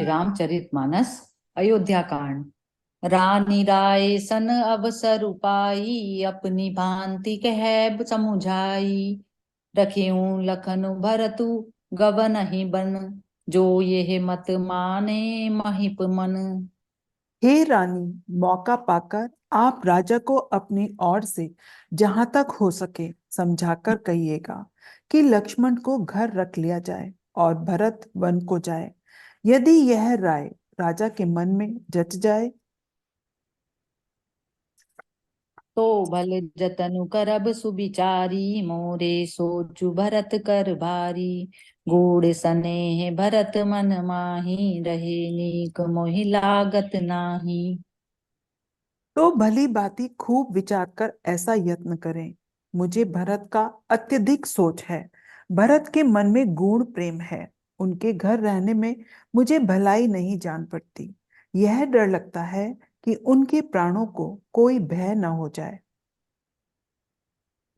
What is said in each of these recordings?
रामचरितमानस अयोध्या कांड। रानी राय सन अवसर उपाई, अपनी भांति कह समुझाई। रखेऊं लखन भरतु गवन ही बन, जो ये मत माने महिप मन। हे रानी, मौका पाकर आप राजा को अपनी ओर से जहां तक हो सके समझाकर कहिएगा कि लक्ष्मण को घर रख लिया जाए और भरत वन को जाए। यदि यह राय राजा के मन में जच जाए तो भल जतनु करब सुविचारी, मोरे सोचु भरत कर भारी। गूढ़ सनेह भरत मन माही, रहे नीक मोहि लागत नाही। तो भली भांति खूब विचार कर ऐसा यत्न करें। मुझे भरत का अत्यधिक सोच है। भरत के मन में गूढ़ प्रेम है। उनके घर रहने में मुझे भलाई नहीं जान पड़ती। यह डर लगता है कि उनके प्राणों को कोई भय न हो जाए।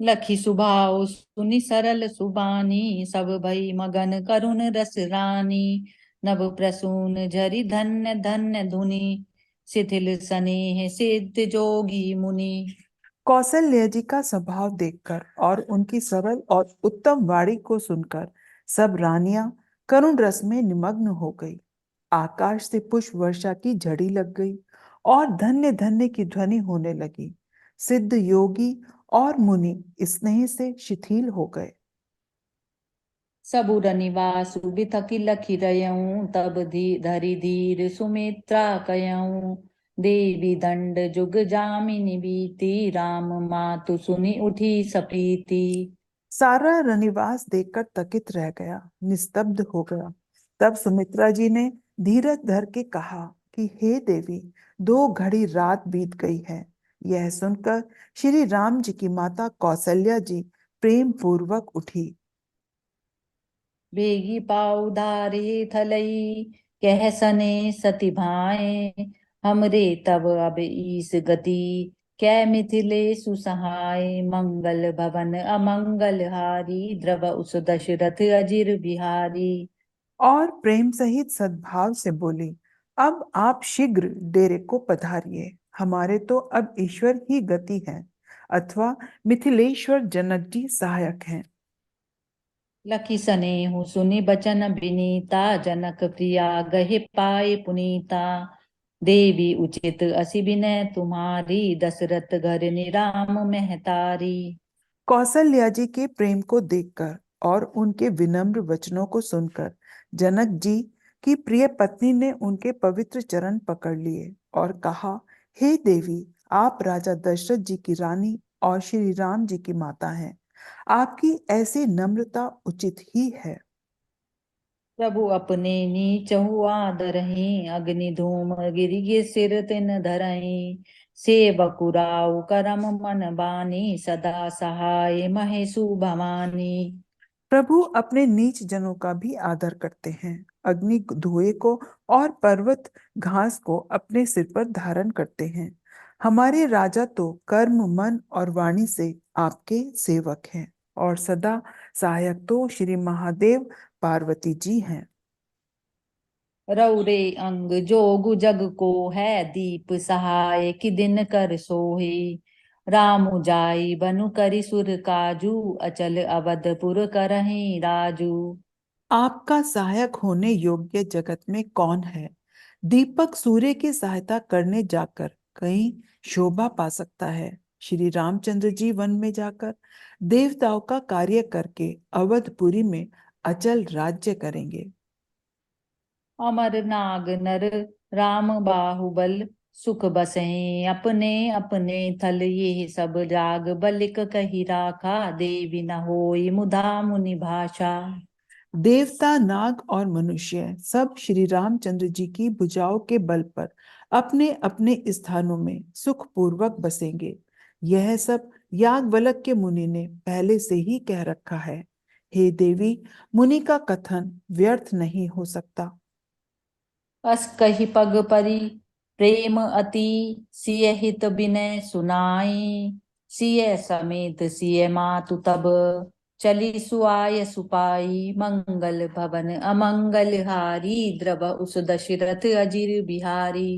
लखी सुभाव सुनि सरल सुबानी, सब भई मगन करुण रस रानी। नभ प्रसून झरि धन्य धन्य धुनि, शिथिल सनेह सिद्ध जोगी मुनि। कौशल्य जी का स्वभाव देखकर और उनकी सरल और उत्तम वाणी को सुनकर सब रानियां करुण रस में निमग्न हो गई। आकाश से पुष्प वर्षा की झड़ी लग गई और धन्य धन्य की ध्वनि होने लगी। सिद्ध योगी और मुनि स्नेह से शिथिल हो गए। सबुर निवासु बिथकि लखी रयऊं, तब धरि धीर सुमित्रा कयऊं। देवी दंड जुग जामिनी बीती, राम मातु सुनि उठी सप्रीति। सारा रनिवास देखकर तकित रह गया, निस्तब्ध हो गया। तब सुमित्रा जी ने धीरज धर के कहा कि हे देवी, 2 घड़ी रात बीत गई है। यह सुनकर श्री राम जी की माता कौशल्या जी प्रेम पूर्वक उठी। बेगी पाउ धारे थलई, कह सने सति भाए। हमरे तब अब ईस गति, कै मिथिले सुसहाय। मंगल भवन अमंगल हारी, द्रव उस दशरथ अजिर बिहारी। और प्रेम सहित सद्भाव से बोली, अब आप शीघ्र डेरे को पधारिए। हमारे तो अब ईश्वर ही गति है, अथवा मिथिलेश्वर जनक जी सहायक हैं। लखी सनेहु सुनि बचन विनीता, जनक प्रिया गहे पाए पुनीता। देवी उचित असी विनय तुम्हारी, दशरथ घर निराम महतारी। कौशल्या जी के प्रेम को देखकर और उनके विनम्र वचनों को सुनकर जनक जी की प्रिय पत्नी ने उनके पवित्र चरण पकड़ लिए और कहा, हे देवी, आप राजा दशरथ जी की रानी और श्री राम जी की माता हैं। आपकी ऐसी नम्रता उचित ही है। प्रभु अपने नीचहु आदरहि, अग्नि धूम गिरि सिर तिन धरहि। सेवकुराउ करम मन बानी, सदा सहाय महेशु भवानी। प्रभु अपने नीच जनों का भी आदर करते हैं। अग्नि धुएं को और पर्वत घास को अपने सिर पर धारण करते हैं। हमारे राजा तो कर्म मन और वाणी से आपके सेवक हैं और सदा सहायक तो श्री महादेव पार्वती जी हैं। रौरे अंग जोगु जग को है, दीप सहाय कि दिन कर सोहे। रामु जाई बनु करि सुर काजू, अचल अवधपुर करहि राजू। आपका सहायक होने योग्य जगत में कौन है? दीपक सूर्य की सहायता करने जाकर कहीं शोभा पा सकता है। श्री रामचंद्र जी वन में जाकर देवताओं का कार्य करके अवधपुरी में अचल राज्य करेंगे। अमर नाग नर राम बाहुबल, सुख बसें अपने अपने थल। ये सब जाग बलिक कही राखा, देवी न होई मुधा मुनि भाषा। देवता नाग और मनुष्य सब श्री रामचंद्र जी की भुजाओं के बल पर अपने अपने स्थानों में सुखपूर्वक बसेंगे। यह सब याज्ञवल्क्य के मुनि ने पहले से ही कह रखा है। हे देवी, मुनि का कथन व्यर्थ नहीं हो सकता। अस कही पग परी प्रेम अति, सिय हित विनय सुनाई। सिय समेत सिय मातु तब, चली सुआय सुपाई मंगल भवन अमंगल हारी द्रव उस दशरथ अजिर बिहारी।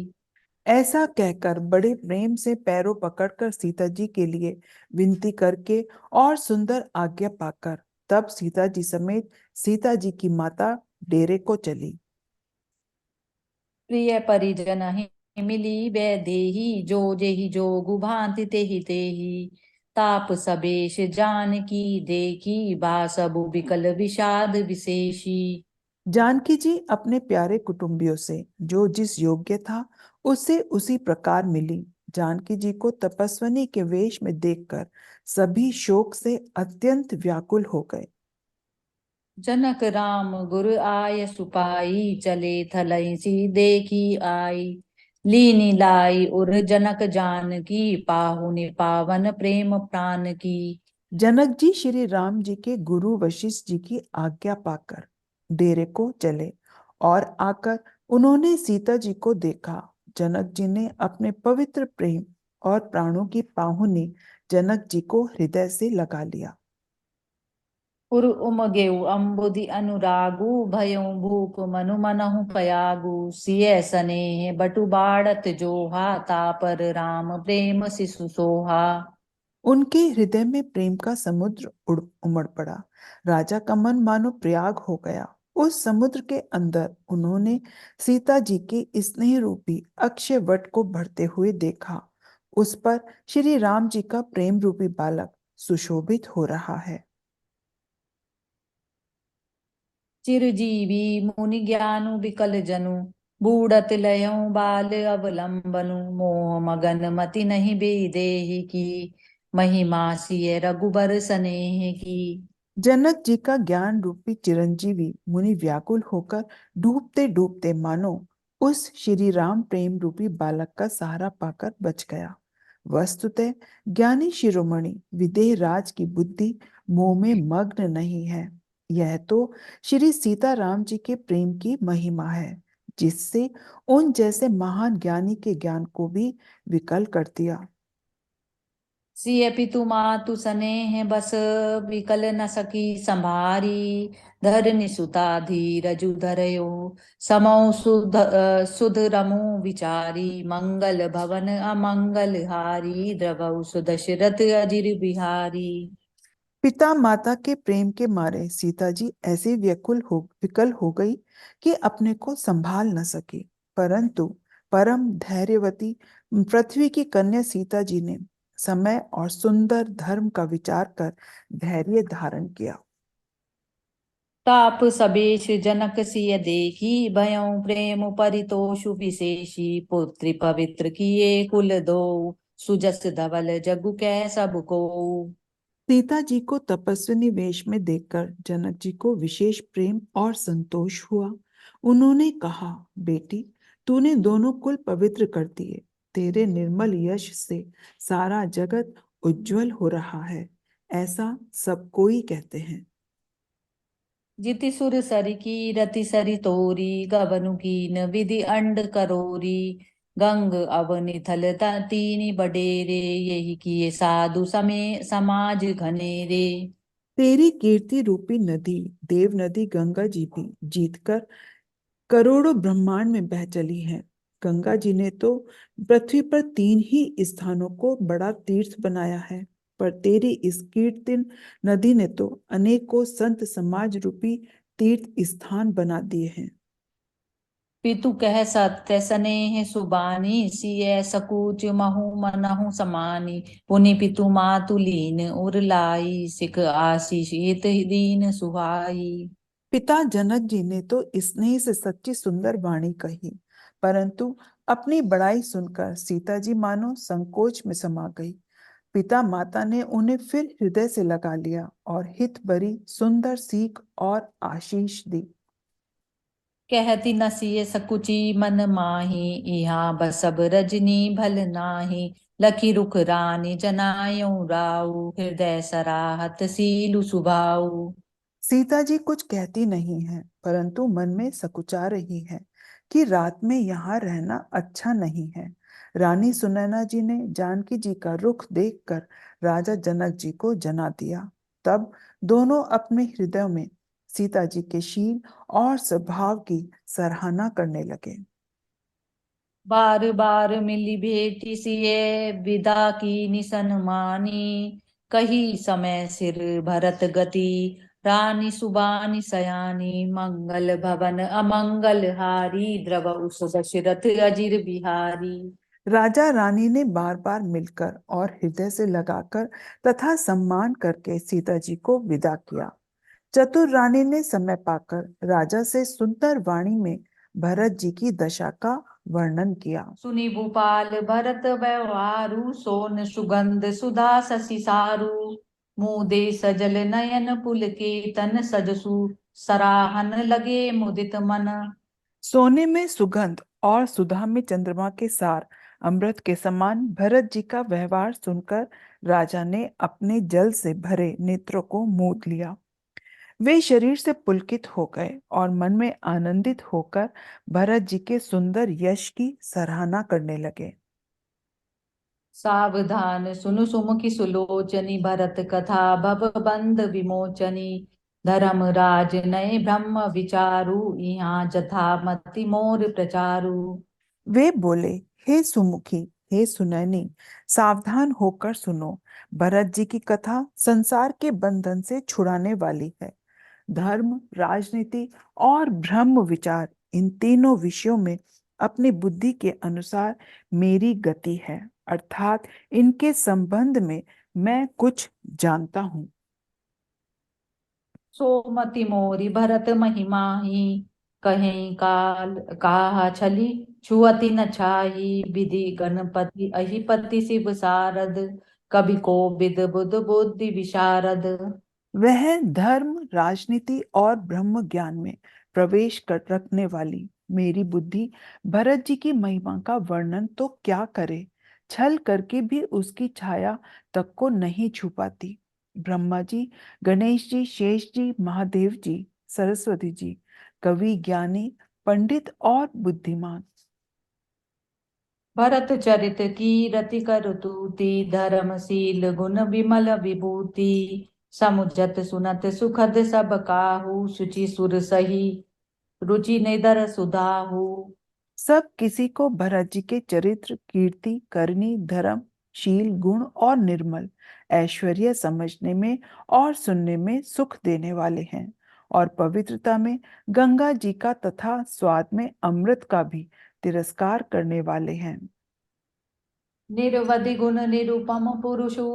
ऐसा कहकर बड़े प्रेम से पैरों पकड़कर सीता जी के लिए विनती करके और सुंदर आज्ञा पाकर तब सीता जी समेत सीता जी की माता डेरे को चली। प्रिय परिजन ही मिली वैदेही जो जेहि जोगु भांति तेहि तेहि। ताप सबेश जानकी देखी बासबु विकल विषाद विशेषी। जानकी जी अपने प्यारे कुटुंबियों से जो जिस योग्य था उससे उसी प्रकार मिली। जानकी जी को तपस्विनी के वेश में देखकर सभी शोक से अत्यंत व्याकुल हो गए। जनक राम गुर आय सुपाई चले थलई सी देखी आई। लीनी लाई उर जनक जान की पाहुनि पावन प्रेम प्राण की। जनक जी श्री राम जी के गुरु वशिष्ठ जी की आज्ञा पाकर डेरे को चले और आकर उन्होंने सीता जी को देखा। जनक जी ने अपने पवित्र प्रेम और प्राणों की पाहुनी जनक जी को हृदय से लगा लिया। उर उमगेउ अम्बुदि अनुरागु भयउ भूप मनु मनहु पयागु। सिय सनेह बटु बाड़त जोहा तापर राम प्रेम सिसु सोहा। उनके हृदय में प्रेम का समुद्र उमड़ पड़ा। राजा का मन मानो प्रयाग हो गया। उस समुद्र के अंदर उन्होंने सीता जी के स्नेह रूपी अक्षय वट को बढ़ते हुए देखा। उस पर श्री राम जी का प्रेम रूपी बालक सुशोभित हो रहा है। चिरजीवी मुनि ज्ञानु विकल जनु बूढ़त लयऊ बाल अवलंबनु। मोह मगन मति नहीं बेदेहि की महिमा सिय रघुबर सनेह की। जनक जी का ज्ञान रूपी चिरंजीवी मुनि व्याकुल होकर डूबते डूबते मानो उस श्री राम प्रेम रूपी बालक का सहारा पाकर बच गया। वस्तुतः ज्ञानी शिरोमणि विदेह राज की बुद्धि मोह में मग्न नहीं है। यह तो श्री सीताराम जी के प्रेम की महिमा है जिससे उन जैसे महान ज्ञानी के ज्ञान को भी विकल कर दिया। सिय पितु मातु सनेह बस विकल न सकी संभारी। धरनि सुता धीरजु धरयो समौ सुध रमु विचारी। मंगल भवन अमंगल हारी द्रवौ सुदशरथ अजिर बिहारी। पिता माता के प्रेम के मारे सीता जी ऐसे विकल हो गई कि अपने को संभाल न सकी। परंतु परम धैर्यवती पृथ्वी की कन्या सीता जी ने समय और सुंदर धर्म का विचार कर धैर्य धारण किया। ताप सबेश जनक सिय देखी भयउ प्रेम परितोषु विशेषी। पुत्री पवित्र किए कुल दो सुजस धवल जगु कै सब को। सीता जी को तपस्विनी वेश में देखकर जनक जी को विशेष प्रेम और संतोष हुआ। उन्होंने कहा, बेटी, तूने दोनों कुल पवित्र कर दिए। तेरे निर्मल यश से सारा जगत उज्जवल हो रहा है, ऐसा सब कोई कहते हैं। जिति सुर सरि की रति सरि तोरी गबनु कीन विधि अंड करोरी। गंग अवनि थल तीनि बडेरे यही किए साधु समय समाज घनेरे। तेरी कीर्ति रूपी नदी देव नदी गंगा जी भी जीतकर करोड़ों ब्रह्मांड में बह चली है। गंगा जी ने तो पृथ्वी पर 3 ही स्थानों को बड़ा तीर्थ बनाया है, पर तेरी इस कीर्तन नदी ने तो अनेकों संत समाज रूपी तीर्थ स्थान बना दिए हैं। पितु कह सत्य स्नेह सुबानी सिय सकुच महु मनहु समानी। पुनि पितु मातु लीन उर लाई सिख आशीष हित दीन सुहाई। पिता जनक जी ने तो स्नेह से सच्ची सुंदर वाणी कही, परंतु अपनी बड़ाई सुनकर सीता जी मानो संकोच में समा गई। पिता माता ने उन्हें फिर हृदय से लगा लिया और हित भरी सुंदर सीख और आशीष दी। कहती नसिय सकुची मन माही यहाँ बसब रजनी भल नाही। लखी रुख रानी जनायु राऊ हृदय सराहत सीलु सुभाऊ। सीता जी कुछ कहती नहीं है, परंतु मन में सकुचा रही है कि रात में यहाँ रहना अच्छा नहीं है। रानी सुनैना जी ने जानकी जी का रुख देखकर राजा जनक जी को जना दिया। तब दोनों अपने हृदय में सीता जी के शील और स्वभाव की सराहना करने लगे। बार बार मिली भेटी सिए विदा की निसन मानी, कही समय सिर भरत गति, रानी सुबानी सयानी, मंगल भवन अमंगल हारी, द्रव उस दशरथ अजिर बिहारी। राजा रानी ने बार बार मिलकर और हृदय से लगाकर तथा सम्मान करके सीता जी को विदा किया। चतुर रानी ने समय पाकर राजा से सुंदर वाणी में भरत जी की दशा का वर्णन किया। सुनि भूपाल भरत व्यवहारु, सोन सुगंध सुधा शशि सारु, मुदे सजल नयन पुलकेतन, सजसु सराहन लगे मुदित मन। सोने में सुगंध और सुधा में चंद्रमा के सार अमृत के समान भरत जी का व्यवहार सुनकर राजा ने अपने जल से भरे नेत्रों को मूंद लिया। वे शरीर से पुलकित हो गए और मन में आनंदित होकर भरत जी के सुंदर यश की सराहना करने लगे। सावधान सुनु सुमुखी सुलोचनी, भरत कथा भव बंध विमोचनी, धर्मराज नए ब्रह्म विचारु, यहाँ जथा मति मोर प्रचारु। वे बोले, हे सुमुखी, हे सुनैनी, सावधान होकर सुनो। भरत जी की कथा संसार के बंधन से छुड़ाने वाली है। धर्म, राजनीति और ब्रह्म विचार, इन तीनों विषयों में अपनी बुद्धि के अनुसार मेरी गति है, अर्थात इनके संबंध में मैं कुछ जानता हूं। सोमति मोरी भरत महिमाही, कहीं काल काहा छली, छुअति न छाई, विधि गणपति अहिपति शिव सारद, कवि को विद बुध बुद्धि विशारद। वह धर्म, राजनीति और ब्रह्म ज्ञान में प्रवेश कर रखने वाली मेरी बुद्धि भरत जी की महिमा का वर्णन तो क्या करे, छल करके भी उसकी छाया तक को नहीं छुपाती। ब्रह्मा जी, गणेश जी, शेष जी, महादेव जी, सरस्वती जी, कवि, ज्ञानी, पंडित और बुद्धिमान, भरत चरित की रति कर तूति, धर्मशील गुण विमल विभूति, समुझत सुनत सुखद सब काहू, शुचि सुर सही रुचि निधर सुधाहु। सब किसी को भरत जी के चरित्र, कीर्ति, करनी, धर्म, शील, गुण और निर्मल ऐश्वर्य समझने में और सुनने में सुख देने वाले हैं, और पवित्रता में गंगा जी का तथा स्वाद में अमृत का भी तिरस्कार करने वाले हैं। निरवधि गुण निरुपम पुरुषु,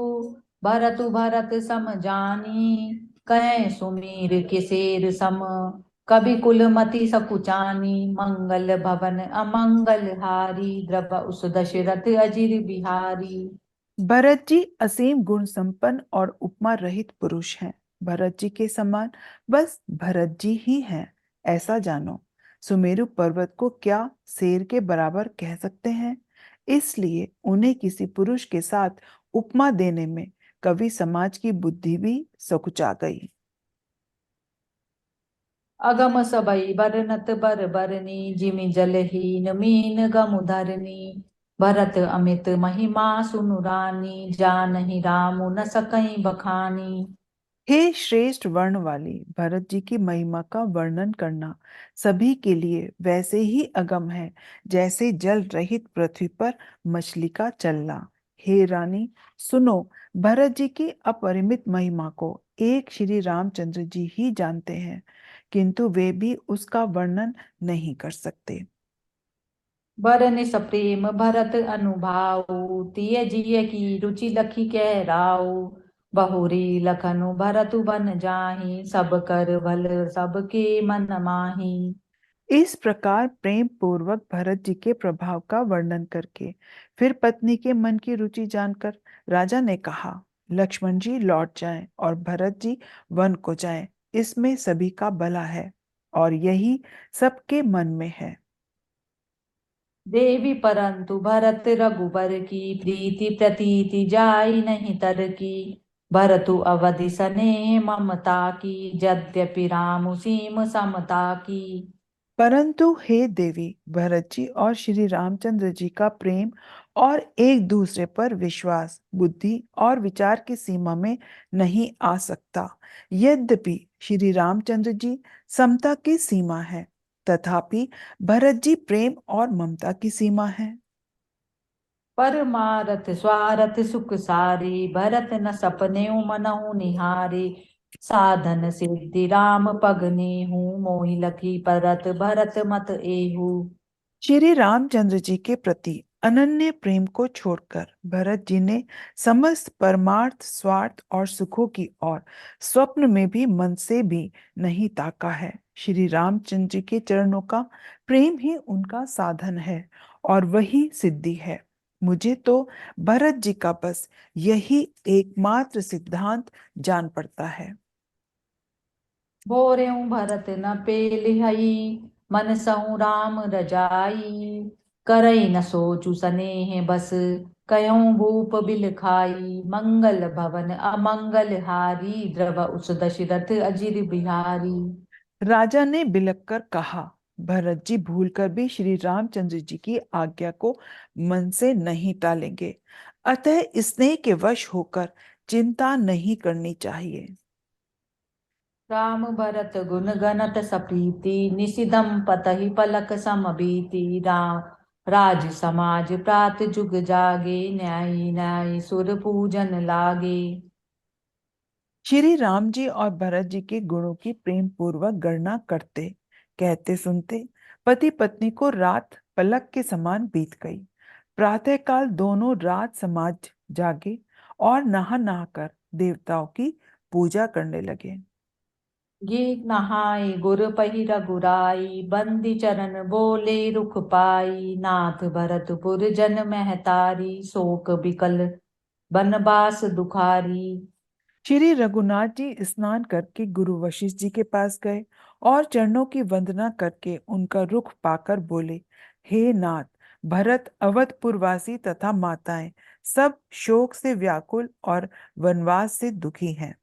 भरतु भरत सम जानी, कहें सुमीर किसेर सम, कवि कुलमति सकुचानी, मंगल भवन अमंगल हारी, द्रव उस दशरथ अजिर बिहारी। भरत जी असीम गुण संपन्न और उपमा रहित पुरुष हैं। भरत जी के समान बस भरत जी ही हैं, ऐसा जानो। सुमेरु पर्वत को क्या शेर के बराबर कह सकते हैं? इसलिए उन्हें किसी पुरुष के साथ उपमा देने में कवि समाज की बुद्धि भी सकुचा गई। अगम सबई बरनत बर बरनी, जिमि जलहीन मीन गमुधरनी, भरत अमित महिमा सुनु रानी, जानहि रामु न सकई बखानी। हे श्रेष्ठ वर्ण वाली, भरत जी की महिमा का वर्णन करना सभी के लिए वैसे ही अगम है जैसे जल रहित पृथ्वी पर मछली का चलना। हे रानी, सुनो, भरत जी की अपरिमित महिमा को एक श्री रामचंद्र जी ही जानते हैं, किंतु वे भी उसका वर्णन नहीं कर सकते। बरनि सप्रेम भरत अनुभाव, तिय जिय की रुचि लखी कह राव, बहुरी लखनु भरतु बन जाहि, सब कर भल सबके मन माही। इस प्रकार प्रेम पूर्वक भरत जी के प्रभाव का वर्णन करके फिर पत्नी के मन की रुचि जानकर राजा ने कहा, लक्ष्मण जी लौट जाएं और भरत जी वन को जाएं, इसमें सभी का भला है और यही सबके मन में है। देवी परंतु भरत रघुबर की, प्रीति प्रतीति जाई नहीं तर की, भरतु अवधि सने ममता की, यद्यपि रामु सीम समता की। परंतु हे देवी, भरत जी और श्री रामचंद्र जी का प्रेम और एक दूसरे पर विश्वास बुद्धि और विचार की सीमा में नहीं आ सकता। यद्यपि श्री रामचंद्र जी समता की सीमा है, तथापि भरत जी प्रेम और ममता की सीमा है। परमारथ स्वारथ सुख सारी भरत न सपने मनहु निहारे। साधन सिद्धि राम पग नेहु मोहि लखी परत भरत मत एहु। श्री रामचंद्र जी के प्रति अनन्य प्रेम को छोड़कर भरत जी ने समस्त परमार्थ स्वार्थ और सुखों की ओर स्वप्न में भी मन से भी नहीं ताका है। श्री रामचंद्र जी के चरणों का प्रेम ही उनका साधन है और वही सिद्धि है। मुझे तो भरत जी का बस यही एकमात्र सिद्धांत जान पड़ता है। बोरेऊ भरत न पेलिहई मन सहु राम रजाई। करई न सोचु सनेह बस कयऊँ भूप बिल खाई। मंगल भवन अमंगल हारी द्रव उस दशरथ अजिर बिहारी। राजा ने बिलक कर कहा, भरत जी भूलकर भी श्री रामचंद्र जी की आज्ञा को मन से नहीं टालेंगे, अतः स्नेह के वश होकर चिंता नहीं करनी चाहिए। राम भरत गुण गणत सप्रीति निशिदम पतहि पलक समबीति। राम राज समाज प्रात जुग जागे न्यायी न्याय सुर पूजन लागे। श्री राम जी और भरत जी के गुणों की प्रेम पूर्वक गणना करते, कहते सुनते पति पत्नी को रात पलक के समान बीत गई। प्रातःकाल दोनों रात समाज जागे और नहा नहाकर देवताओं की पूजा करने लगे। गीत नहाय गुर पहि रघुराई बंदी चरण बोले रुख पाई। नाथ भरतपुर जन महतारी शोक बिकल बनबास दुखारी। श्री रघुनाथ जी स्नान करके गुरु वशिष्ठ जी के पास गए और चरणों की वंदना करके उनका रुख पाकर बोले, हे नाथ, भरत अवधपुरवासी तथा माताएं सब शोक से व्याकुल और वनवास से दुखी हैं।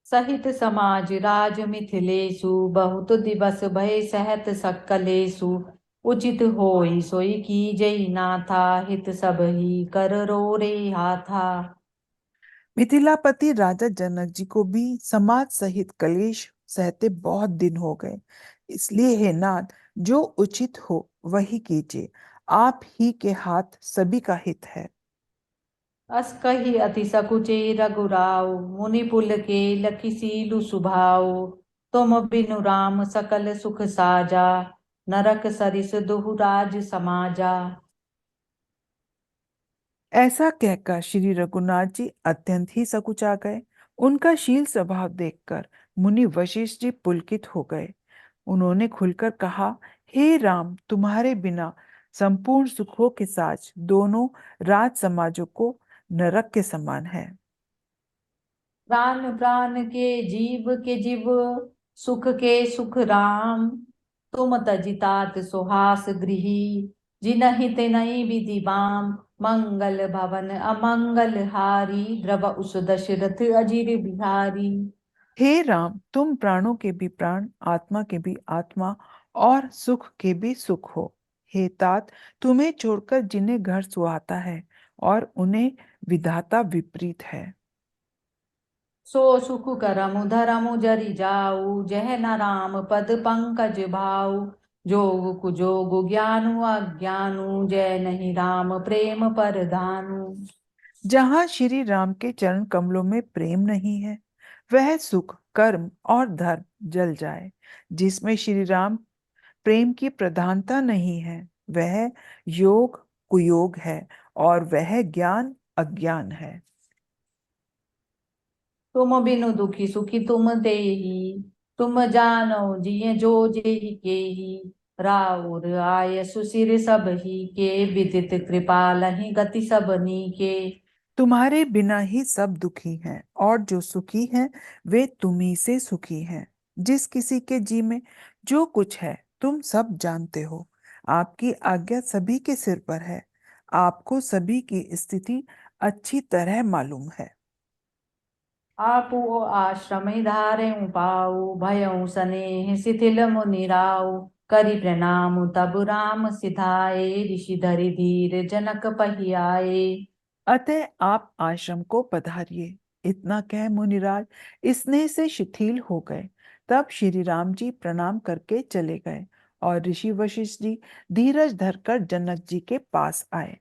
सहित समाज राज मिथिलेशु बहुत दिवस भय सहत सकलेशु। उचित होई सोई कीजई नाथा हित सब ही कर रो रे हाथा। मिथिलापति राजा जनक जी को भी समाज सहित कलेश सहते बहुत दिन हो गए। इसलिए हे नाथ, जो उचित हो वही कीजिए। आप ही के हाथ सभी का हित है। अस कही अति सकुचे रघुराव मुनि पुल के लखी सीलु सुभाव। तुम बिनु राम सकल सुख साजा नरक सरिस दुहु राज समाजा। ऐसा कहकर श्री रघुनाथ जी अत्यंत ही सकुचा गए। उनका शील स्वभाव देखकर मुनि वशिष्ठ जी पुलकित हो गए। उन्होंने खुलकर कहा, हे राम, तुम्हारे बिना संपूर्ण सुखों के साथ दोनों राज समाजों को नरक के समान है। प्राण प्राण के जीव सुख के सुख राम। तुम तजितात सुहास गृही जिनहि तिनहि विधि बाम। मंगल भवन अमंगल हारी द्रव उस दशरथ अजिर बिहारी। हे राम, तुम प्राणों के भी प्राण, आत्मा के भी आत्मा और सुख के भी सुख हो। हे तात, तुम्हें छोड़कर जिन्हें घर सुहाता है और उन्हें विधाता विपरीत है। सो सुख करमु धरमु जरि जाऊ जह न राम पद पंकज भाऊ। जोग कुजोग ज्ञानु अज्ञानु जय नहीं राम प्रेम परधानु। जहां श्री राम के चरण कमलों में प्रेम नहीं है, वह सुख कर्म और धर्म जल जाए। जिसमें श्री राम प्रेम की प्रधानता नहीं है, वह योग कुयोग है और वह ज्ञान अज्ञान है। तुम बिनु दुखी सुखी तुम देही तुम जानो जिय जो जेहि केहि। राउर आय सुसिर सब ही के विदित कृपाल ही गति सबनी के। तुम्हारे बिना ही सब दुखी हैं और जो सुखी हैं वे तुम्ही से सुखी हैं। जिस किसी के जी में जो कुछ है तुम सब जानते हो। आपकी आज्ञा सभी के सिर पर है। आपको सभी की स्थिति अच्छी तरह मालूम है। आपो आश्रम धारे पाऊ भयउ सनेह शिथिल मुनिराऊ। करि प्रणाम तब राम सिधाए, ऋषि धरि धीर जनक पहियाए। अतः आप आश्रम को पधारिए। इतना कह मुनिराज स्नेह से शिथिल हो गए। तब श्री राम जी प्रणाम करके चले गए और ऋषि वशिष्ठ जी धीरज धरकर जनक जी के पास आए।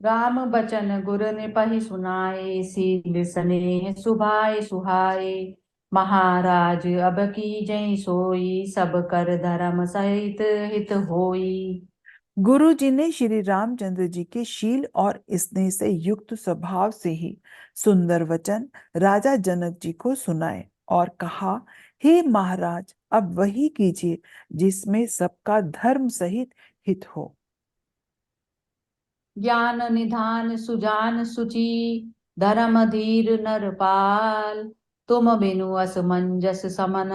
राम बचन गुर ने पही सुनाए, सील सनेह सुभाए सुहाए। महाराज अब की जय सोई, सब कर धर्म सहित हित होई। गुरु जी ने श्री रामचंद्र जी के शील और स्नेह से युक्त स्वभाव से ही सुंदर वचन राजा जनक जी को सुनाए और कहा, हे महाराज, अब वही कीजिए जिसमें सबका धर्म सहित हित हो। ज्ञान निधान सुजान सुचि, धर्म धीर नरपाल। तुम बिनु असमंजस समन,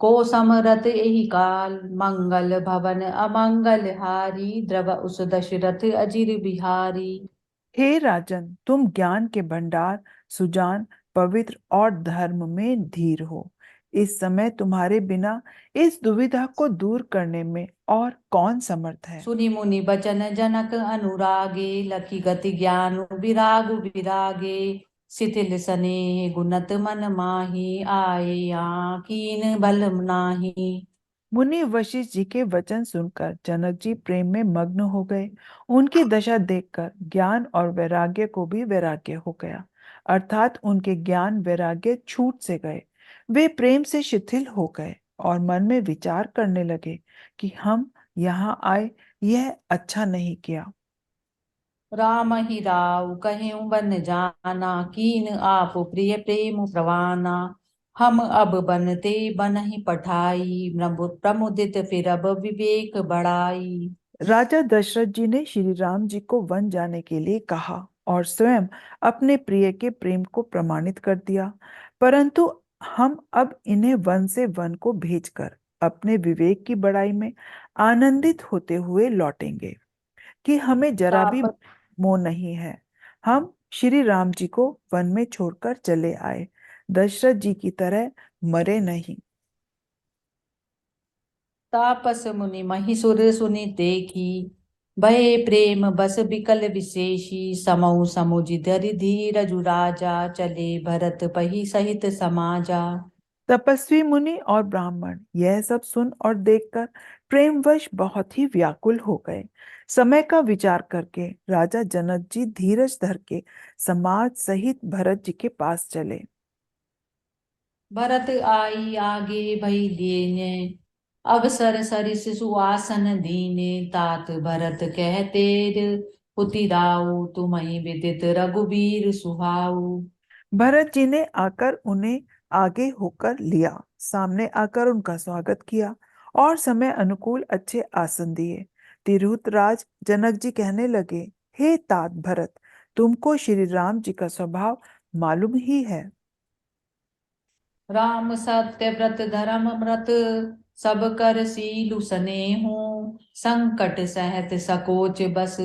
को समरथ एहि काल। मंगल भवन अमंगल हारी, द्रव उस दशरथ अजिर बिहारी। हे राजन, तुम ज्ञान के भंडार, सुजान, पवित्र और धर्म में धीर हो। इस समय तुम्हारे बिना इस दुविधा को दूर करने में और कौन समर्थ है। सुनि मुनि बचन जनक अनुरागे, लखी गति ज्ञान विराग विरागे। शिथिल सनेह गुणत मन माही, आए यहाँ कीन बल नाही। मुनि वशिष्ठ जी के वचन सुनकर जनक जी प्रेम में मग्न हो गए। उनकी दशा देखकर ज्ञान और वैराग्य को भी वैराग्य हो गया, अर्थात उनके ज्ञान वैराग्य छूट से गए। वे प्रेम से शिथिल हो गए और मन में विचार करने लगे कि हम यहाँ आए, यह अच्छा नहीं किया। राम ही राव कहें बन जाना, कीन आप प्रिय प्रेम प्रवाना। हम अब बनते बन ही पठाई, प्रमुदित फिर अब विवेक बढ़ाई। राजा दशरथ जी ने श्री राम जी को वन जाने के लिए कहा और स्वयं अपने प्रिय के प्रेम को प्रमाणित कर दिया। परंतु हम अब इन्हें वन से वन को भेजकर अपने विवेक की बड़ाई में आनंदित होते हुए लौटेंगे कि हमें जरा भी ताप मोह नहीं है। हम श्री राम जी को वन में छोड़कर चले आए, दशरथ जी की तरह मरे नहीं। तापस मुनि महिसुर सुनि देखी, भय प्रेम बस बिकल विशेषी। समौ समुझि धरि धीरजु राजा, चले भरत पही सहित समाजा। तपस्वी मुनि और ब्राह्मण यह सब सुन और देखकर प्रेमवश बहुत ही व्याकुल हो गए। समय का विचार करके राजा जनक जी धीरज धर के समाज सहित भरत जी के पास चले। भरत आई आगे भई लेने, अवसर सरिस सुआसन दीने। तात भरत कहते पुति राउ, तुम्हि विदित रघुबीर सुहाऊ। भरत जी ने आकर उन्हें आगे होकर लिया, सामने आकर उनका स्वागत किया और समय अनुकूल अच्छे आसन दिए। तिरहुत राज जनक जी कहने लगे, हे तात भरत, तुमको श्री राम जी का स्वभाव मालूम ही है। राम सत्य व्रत धर्म व्रत, सब कर सीलु सनेहु। संकट सहत सकोच बस,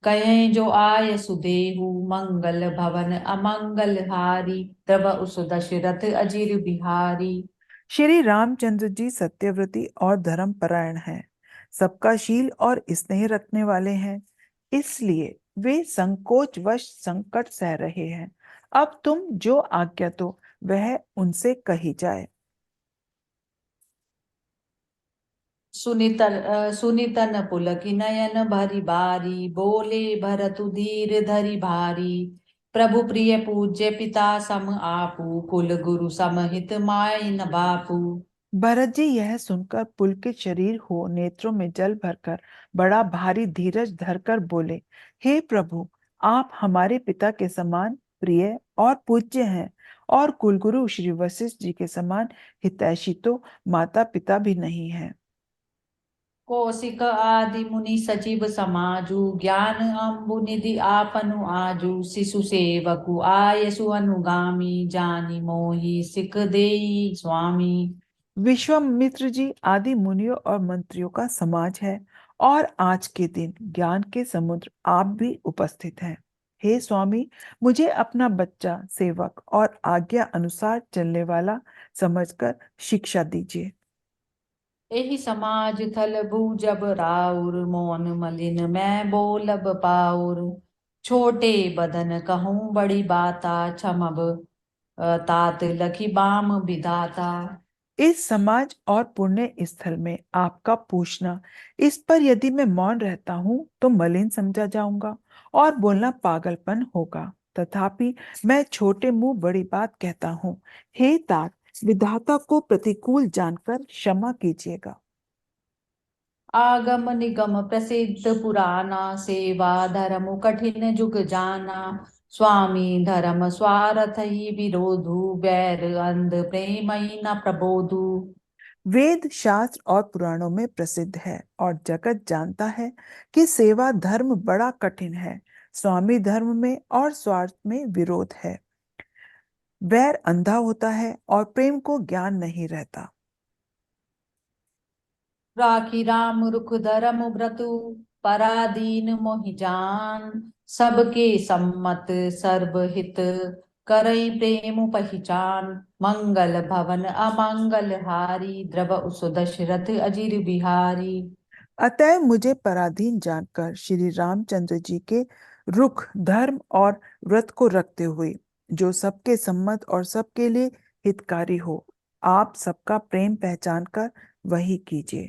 कहें जो आय सुदेहु। मंगल भवन अमंगल हारी, तब उस दशरथ अजिर बिहारी। श्री रामचंद्र जी सत्यव्रती और धर्मपरायण हैं, सबका शील और स्नेह रखने वाले हैं, इसलिए वे संकोचवश संकट सह रहे हैं। अब तुम जो आज्ञा दो वह उनसे कही जाए। सुनितन पुलकि नयन भरि बारी, बोले भरतु धीर धरि भारी। प्रभु प्रिय पूज्य पिता सम आपू, कुल गुरु समहित माय न बापू। भरत जी यह सुनकर पुलकित शरीर हो नेत्रों में जल भरकर बड़ा भारी धीरज धरकर बोले, हे प्रभु, आप हमारे पिता के समान प्रिय और पूज्य हैं और कुलगुरु श्री वशिष्ठ जी के समान हितैषी तो माता पिता भी नहीं है। कौशिक आदि मुनि सचिव समाजु, ज्ञान अम्बु निधि आपनु आजु। शिशु सेवकु आयसु अनुगामी, जानि मोहि सिख देई स्वामी। विश्वामित्र जी आदि मुनियों और मंत्रियों का समाज है और आज के दिन ज्ञान के समुद्र आप भी उपस्थित हैं। हे स्वामी, मुझे अपना बच्चा सेवक और आज्ञा अनुसार चलने वाला समझकर शिक्षा दीजिए। एहि समाज थल भूजब राउर, मौन मलिन मैं बोलब पाउर। छोटे बदन कहूँ बड़ी बाता, क्षमब तात लखी बाम विधाता। इस समाज और पुण्य स्थल में आपका पूछना, इस पर यदि मैं मौन रहता हूं तो मलिन समझा जाऊंगा और बोलना पागलपन होगा। तथापि मैं छोटे मुंह बड़ी बात कहता हूँ। हे तात, विधाता को प्रतिकूल जानकर क्षमा कीजिएगा। आगम निगम प्रसिद्ध पुराना, सेवा धर्म कठिन जुग जाना। स्वामी धर्म स्वार्थ ही विरोधु, बैर अंध प्रेम ही न प्रबोधु। वेद शास्त्र और पुराणों में प्रसिद्ध है और जगत जानता है कि सेवा धर्म बड़ा कठिन है। स्वामी धर्म में और स्वार्थ में विरोध है। वैर अंधा होता है और प्रेम को ज्ञान नहीं रहता। राखी राम रुख धर्म व्रतु, पराधीन मोहि जान। सबके सम्मत सर्वहित, करई प्रेम पहिचान। मंगल भवन अमंगल हारी, द्रव उस दशरथ अजिर बिहारी। अतएव मुझे पराधीन जानकर श्री रामचंद्र जी के रुख धर्म और व्रत को रखते हुए, जो सबके सम्मत और सबके लिए हितकारी हो, आप सबका प्रेम पहचान कर वही कीजिए।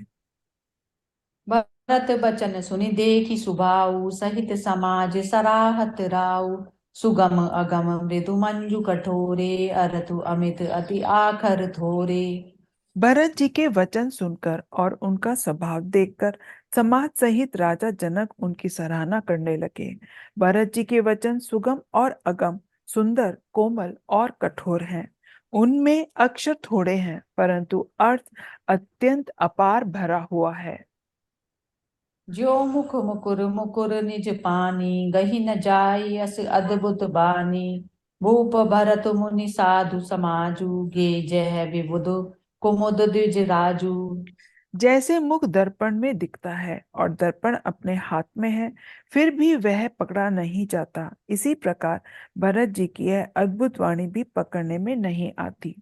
भरत बचन सुनि देखि सुभाऊ, सहित समाज सराहत राऊ। सुगम अगम मृदु मंजु कठोरे, अरतु अमित अति आखर थोरे। भरत जी के वचन सुनकर और उनका स्वभाव देखकर समाज सहित राजा जनक उनकी सराहना करने लगे। भरत जी के वचन सुगम और अगम, सुंदर, कोमल और कठोर हैं। उनमें अक्षर थोड़े हैं परंतु अर्थ अत्यंत अपार भरा हुआ है। ज्यो मुख मुकुर मुकुर निज पानी, गही न जाई अस अद्भुत बानी। भूप भरत मुनि साधु समाजु, गे जय विबुध कुमुद द्विज राजू। जैसे मुख दर्पण में दिखता है और दर्पण अपने हाथ में है, फिर भी वह पकड़ा नहीं जाता, इसी प्रकार भरत जी की यह अद्भुत वाणी भी पकड़ने में नहीं आती।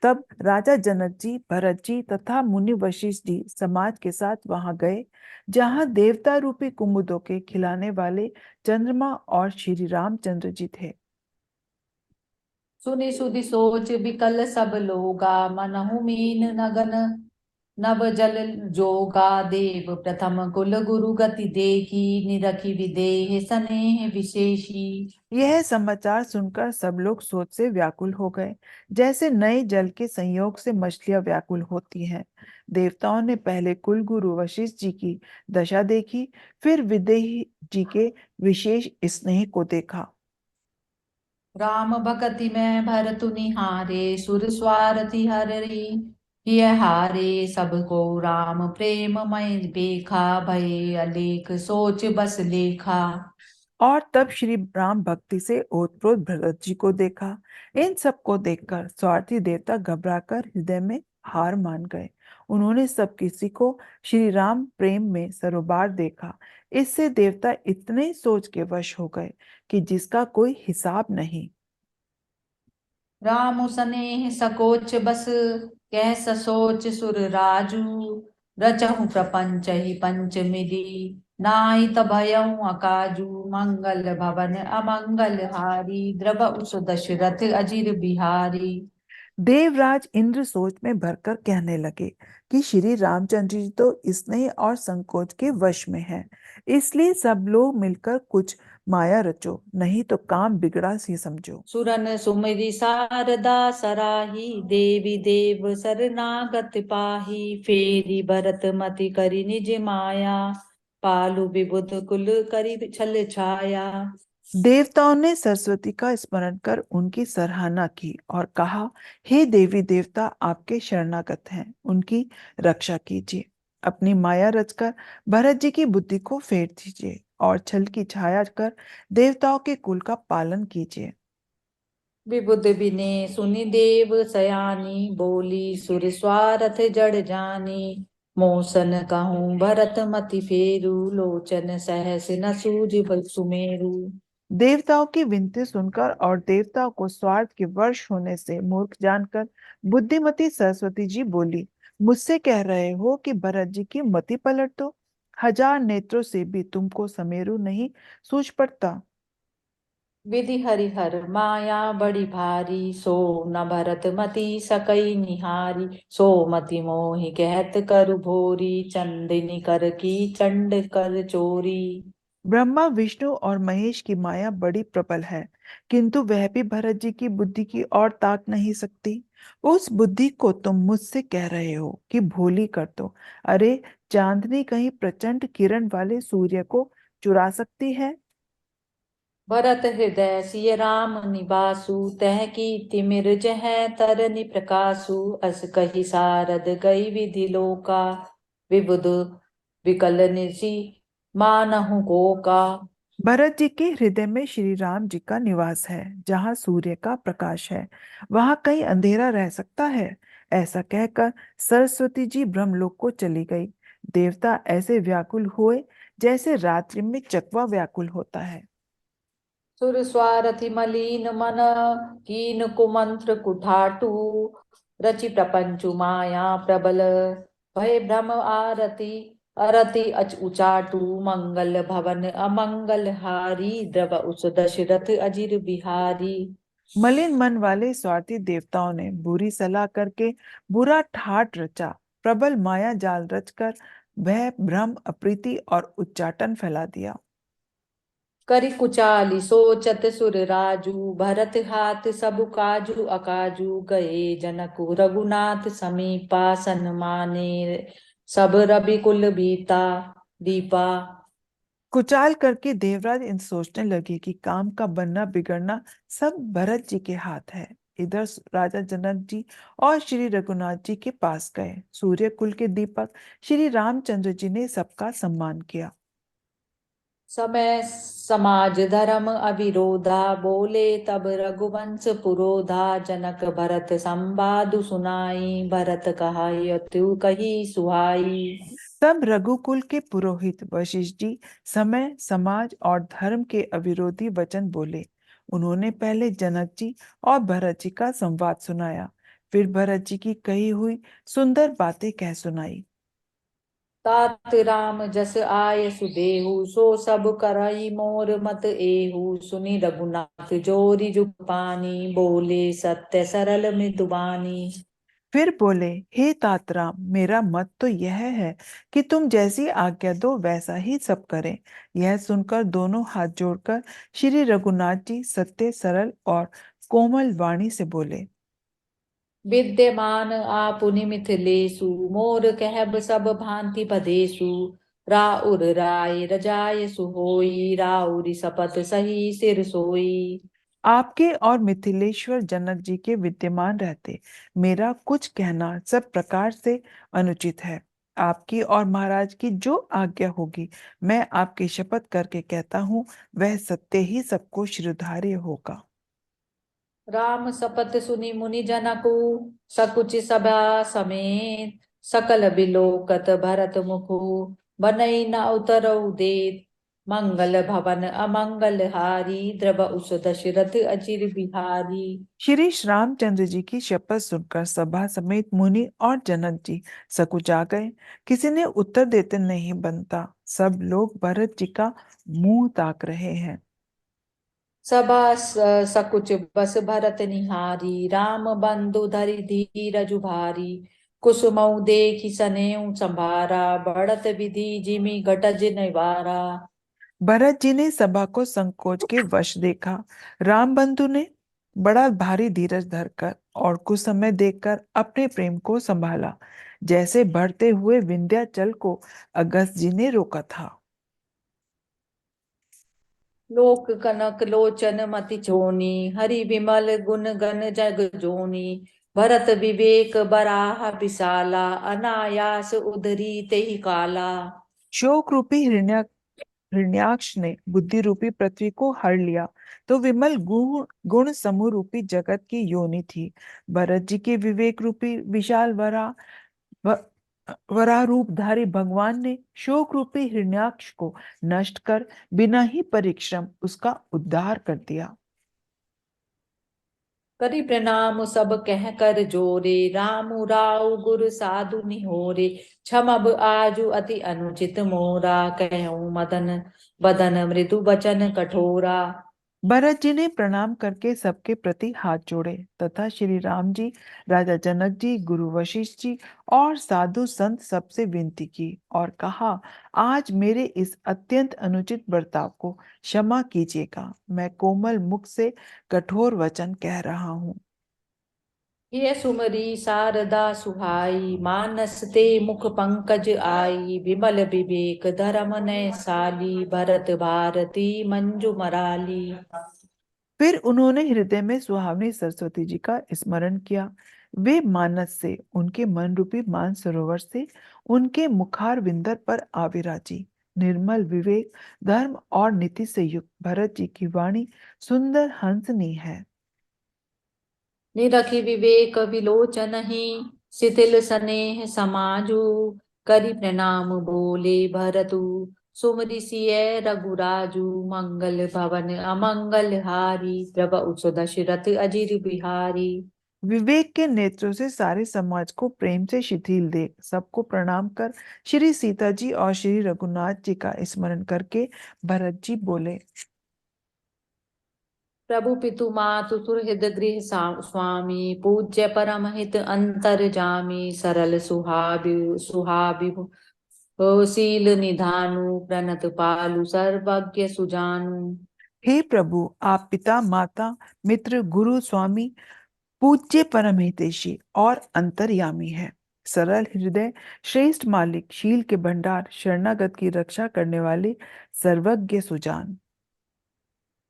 तब राजा जनक जी, भरत जी तथा मुनि वशिष्ठ जी समाज के साथ वहां गए, जहां देवता रूपी कुमुदों के खिलाने वाले चंद्रमा और श्री रामचंद्र जी थे। सुनि सुधि सोच विकल सब लोगा, मनहु मीन नगन नव जल जोगा। देव प्रथम कुल गुरु गति देखी, निरखी विदेह सनेह विशेषी। यह समाचार सुनकर सब लोग सोच से व्याकुल हो गए, जैसे नए जल के संयोग से मछलियां व्याकुल होती हैं। देवताओं ने पहले कुलगुरु वशिष्ठ जी की दशा देखी, फिर विदेही जी के विशेष स्नेह को देखा। राम भगति में भरतु निहारे, सुर स्वारथी हरि हिय हारे। सबको राम प्रेम मय बेखा, भय अलेख सोच बस लेखा। और तब श्री राम भक्ति से ओतप्रोत भरत जी को देखा। इन सब को देखकर स्वार्थी देवता घबराकर हृदय में हार मान गए। उन्होंने सब किसी को श्री राम प्रेम में सरोबार देखा। इससे देवता इतने सोच के वश हो गए कि जिसका कोई हिसाब नहीं। राम सनेह सकोच बस, कह ससोच सुर राजू। रचहु प्रपंच ही पंचमिदी, नाई भयउ अकाजू। मंगल भवन अमंगल हारी, द्रव उस दशरथ अजिर बिहारी। देवराज इंद्र सोच में भरकर कहने लगे कि श्री रामचंद्र जी तो स्नेह और संकोच के वश में हैं, इसलिए सब लोग मिलकर कुछ माया रचो, नहीं तो काम बिगड़ा सी समझो। सुरन सुमरि शारदा सराही, देवी देव शरणागत पाही। फेरी भरत मति करि निज माया, पालु विबुध कुल करि छल छाया। देवताओं ने सरस्वती का स्मरण कर उनकी सराहना की और कहा, हे देवी देवता, आपके शरणागत हैं, उनकी रक्षा कीजिए। अपनी माया रचकर भरत जी की बुद्धि को फेर दीजिए और छल की छाया कर देवताओं के कुल का पालन कीजिए। विबुध बिने सुनि देव सयानी, बोली सुर स्वारथ जड़ जानी। मोसन कहूँ भरत मति फेरू, लोचन सहस न सूझ सुमेरु। देवताओं की विनती सुनकर और देवताओं को स्वार्थ के वर्ष होने से मूर्ख जानकर बुद्धिमती सरस्वती जी बोली, मुझसे कह रहे हो कि भरत जी की मति पलट दो? हजार नेत्रों से भी तुमको समेरु नहीं सूझ पड़ता। विधि हरिहर माया बड़ी भारी, सो न भरत मति सकई निहारी। सो मति मोहि कहत करु भोरी, चंदिनी कर की चंड कर चोरी। ब्रह्मा विष्णु और महेश की माया बड़ी प्रबल है, किंतु वह भी भरत जी की बुद्धि की ओर ताक नहीं सकती। उस बुद्धि को तुम मुझसे कह रहे हो कि भोली कर दो? अरे, चांदनी कहीं प्रचंड किरण वाले सूर्य को चुरा सकती है? भरत हृदय सिय राम निवासु, तह की तिमिर जह तरनि प्रकाशु। अस कही सारद गई विधि लोका, विबुध विकल निशि मानहु को का। भरत जी के हृदय में श्री राम जी का निवास है। जहाँ सूर्य का प्रकाश है, वहां कहीं अंधेरा रह सकता है? ऐसा कहकर सरस्वती जी ब्रह्मलोक को चली गई। देवता ऐसे व्याकुल हुए जैसे रात्रि में चकवा व्याकुल होता है। सुर स्वारथि मलीन मन, कीन कुमंत्र कुठाटू। रचि प्रपंचु माया प्रबल, भय भ्रम आरती। अरति अच उचाटू, मंगल भवन अमंगल हारी। द्रव उस दशरथ अजिर बिहारी। मलिन मन वाले स्वार्थी देवताओं ने बुरी सलाह करके बुरा ठाट रचा। प्रबल माया जाल रचकर वह भ्रम, अप्रीति और उच्चाटन फैला दिया। करि कुचाली सोचत सुर राजू, भरत हाथ सब काजू अकाजू। गए जनकु रघुनाथ समीपा, सन्माने सब रवि कुल बीता दीपा। कुचाल करके देवराज इन सोचने लगे कि काम का बनना बिगड़ना सब भरत जी के हाथ है। इधर राजा जनक जी और श्री रघुनाथ जी के पास गए। सूर्य कुल के दीपक श्री रामचंद्र जी ने सबका सम्मान किया। समय समाज धर्म अविरोधा, बोले तब रघुवंश पुरोधा। जनक भरत संवादु सुनाई, भरत कहा तू कही सुहाई। तब रघुकुल के पुरोहित वशिष्ठ जी समय, समाज और धर्म के अविरोधी वचन बोले। उन्होंने पहले जनक जी और भरत जी का संवाद सुनाया, फिर भरत जी की कही हुई सुंदर बातें कह सुनाई। तात राम जस आय सुदेहु, सो सब करई मोर मत एहु। सुनि रघुनाथ जोरी जुग पानी, बोले सत्य सरल मृदुबानी। फिर बोले, हे तातराम, मेरा मत तो यह है कि तुम जैसी आज्ञा दो वैसा ही सब करें। यह सुनकर दोनों हाथ जोड़कर श्री रघुनाथ जी सत्य, सरल और कोमल वाणी से बोले। विद्यमान आपुनि मिथिलेषु, मोर कहब सब भांति पदेषु। राउर राय रजाय सुहोई, राउरी सपत सही सिर सोई। आपके और मिथिलेश्वर जनक जी के विद्यमान रहते मेरा कुछ कहना सब प्रकार से अनुचित है। आपकी और महाराज की जो आज्ञा होगी, मैं आपकी शपथ करके कहता हूँ, वह सत्य ही सबको शिरोधार्य होगा। राम सपत सुनि मुनि जनकु, सकुच सभा समेत। सकल बिलोकत भरत मुखु, बनई न उतरऊ देत। मंगल भवन अमंगल हारी, द्रव उस दशरथ अचिर बिहारी। श्री रामचंद्र जी की शपथ सुनकर सभा समेत मुनि और जनक जी सकुचा गए। किसी ने उत्तर देते नहीं बनता। सब लोग भरत जी का मुंह ताक रहे हैं। सभा सकुच बस भरत निहारी, राम बंधु धरि धीरजु भारी। कुसुमऊ देखि सनेऊ संभारा, बढ़त विधि जिमि घटज निवारा। भरत जी ने सभा को संकोच के वश देखा। राम बंधु ने बड़ा भारी धीरज धरकर और कुछ समय देखकर अपने प्रेम को संभाला, जैसे बढ़ते हुए विंध्याचल को अगस्त जी ने रोका था। लोक कनक लोचन मति छोनी, हरि विमल गुण गण जग जोनी। भरत विवेक बराह विशाला, अनायास उधरी तेहि काला। शोक रूपी हिरण्याक्ष ने बुद्धि रूपी पृथ्वी को हर लिया, तो विमल गुण गुण समूह रूपी जगत की योनि थी। भरत जी के विवेक रूपी विशाल व- वराह रूपधारी भगवान ने शोक रूपी हिरण्याक्ष को नष्ट कर बिना ही परिश्रम उसका उद्धार कर दिया। करि प्रणाम सब कह कर जोरे, राम राव गुर साधु निहोरे। क्षमब आजु अति अनुचित मोरा, कहूँ मदन बदन मृदु बचन कठोरा। भरत जी ने प्रणाम करके सबके प्रति हाथ जोड़े तथा श्री राम जी, राजा जनक जी, गुरु वशिष्ठ जी और साधु संत सबसे विनती की और कहा, आज मेरे इस अत्यंत अनुचित बर्ताव को क्षमा कीजिएगा। मैं कोमल मुख से कठोर वचन कह रहा हूँ। ये सुमरी शारदा सुहाई, मानस ते मुख पंकज आई। विमल विवेक धर्म नय साली, भरत भारती मंजू मराली। फिर उन्होंने हृदय में सुहावनी सरस्वती जी का स्मरण किया। वे मानस से, उनके मन रूपी मान सरोवर से, उनके मुखार विंदर पर आविराजी। निर्मल विवेक, धर्म और नीति से युक्त भरत जी की वाणी सुंदर हंसनी है। निरखि विवेक विलोचन ही, शिथिल स्नेह समाजू। करि प्रणाम बोले भरतु, सुमरि सिय रघुराजू। मंगल भवन अमंगल हारी, प्रभु उच्च दशरथ अजिर बिहारी। विवेक के नेत्रों से सारे समाज को प्रेम से शिथिल देख सबको प्रणाम कर श्री सीता जी और श्री रघुनाथ जी का स्मरण करके भरत जी बोले, प्रभु पितु मातु सुहृद गृह स्वामी, पूज्य परम हित अंतर जामी। सरल सुहाबि शील निधानु, प्रणत पालु सर्वज्ञ सुजानु। हे प्रभु, आप पिता, माता, मित्र, गुरु, स्वामी, पूज्य, परम हितैषी और अंतर्यामी है। सरल हृदय, श्रेष्ठ मालिक, शील के भंडार, शरणागत की रक्षा करने वाले, सर्वज्ञ सुजान।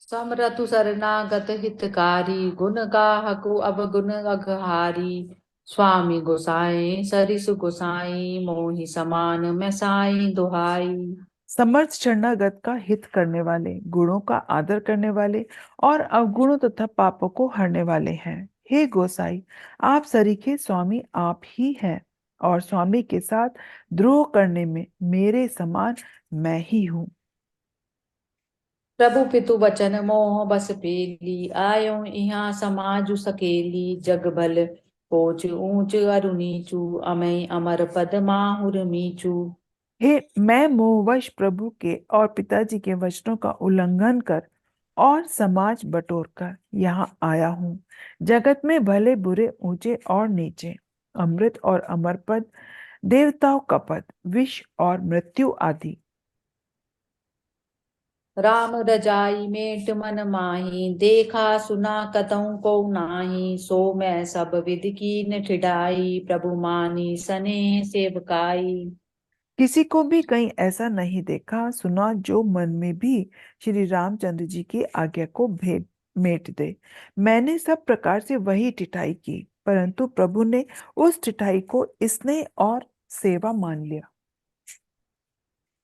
समरतु शरणागत हितकारी, गुण गाहकु अवगुण अघहारी। स्वामी गोसाई सरिस गोसाई, मोहि समान मैं साई दुहाई। समर्थ शरणागत का हित करने वाले, गुणों का आदर करने वाले और अवगुणों तथा पापों को हरने वाले हैं। हे गोसाई, आप सरीखे स्वामी आप ही हैं और स्वामी के साथ द्रोह करने में मेरे समान मैं ही हूँ। प्रभु पितु वचन मोह बस पेली, आयो इहाँ समाजु सकेली। जग भल पोच ऊंच अरु नीचू, अमय अमर पद माहुर मीचू। हे, मैं मोहवश प्रभु के और पिताजी के वचनों का उल्लंघन कर और समाज बटोर कर यहाँ आया हूँ। जगत में भले बुरे, ऊंचे और नीचे, अमृत और अमर पद, देवताओं का पद, विष और मृत्यु आदि। राम रजाई मेट मन माही, देखा सुना कतहु को नाही। सो मैं सब विधि कीन ठिठाई, प्रभु मानी सनेह सेवकाई। किसी को भी कहीं ऐसा नहीं देखा सुना जो मन में भी श्री रामचंद्र जी की आज्ञा को भेद मेट दे। मैंने सब प्रकार से वही टिठाई की, परंतु प्रभु ने उस टिठाई को स्नेह और सेवा मान लिया।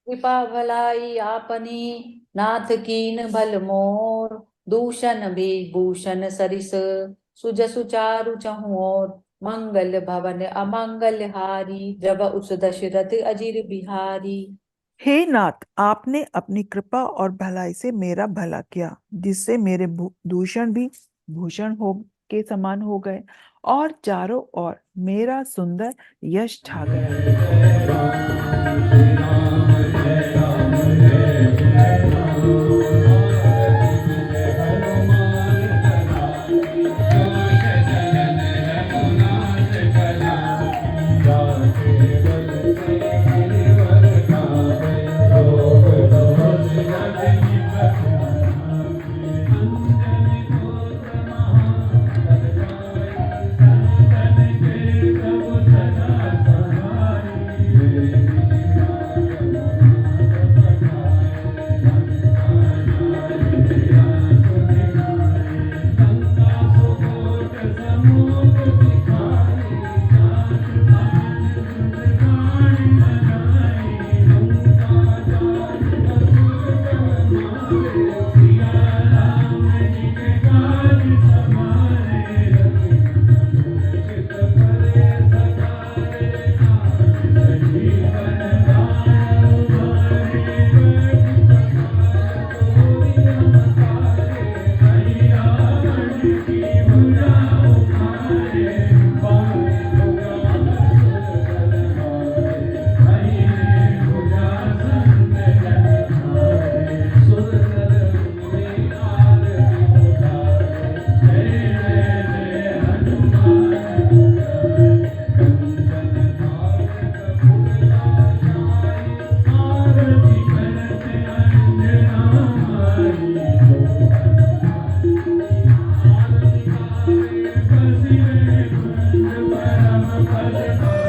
कृपा भलाई आपनी, नाथ कीन भल मोर। दूषण विभूषण सरिस, सुजसु चारु चहुँ ओर। मंगल भवन अमंगल हारी, जब उस दशरथ अजिर बिहारी। हे नाथ, आपने अपनी कृपा और भलाई से मेरा भला किया, जिससे मेरे दूषण भी भूषण हो के समान हो गए और चारों ओर मेरा सुंदर यश छा गया। भज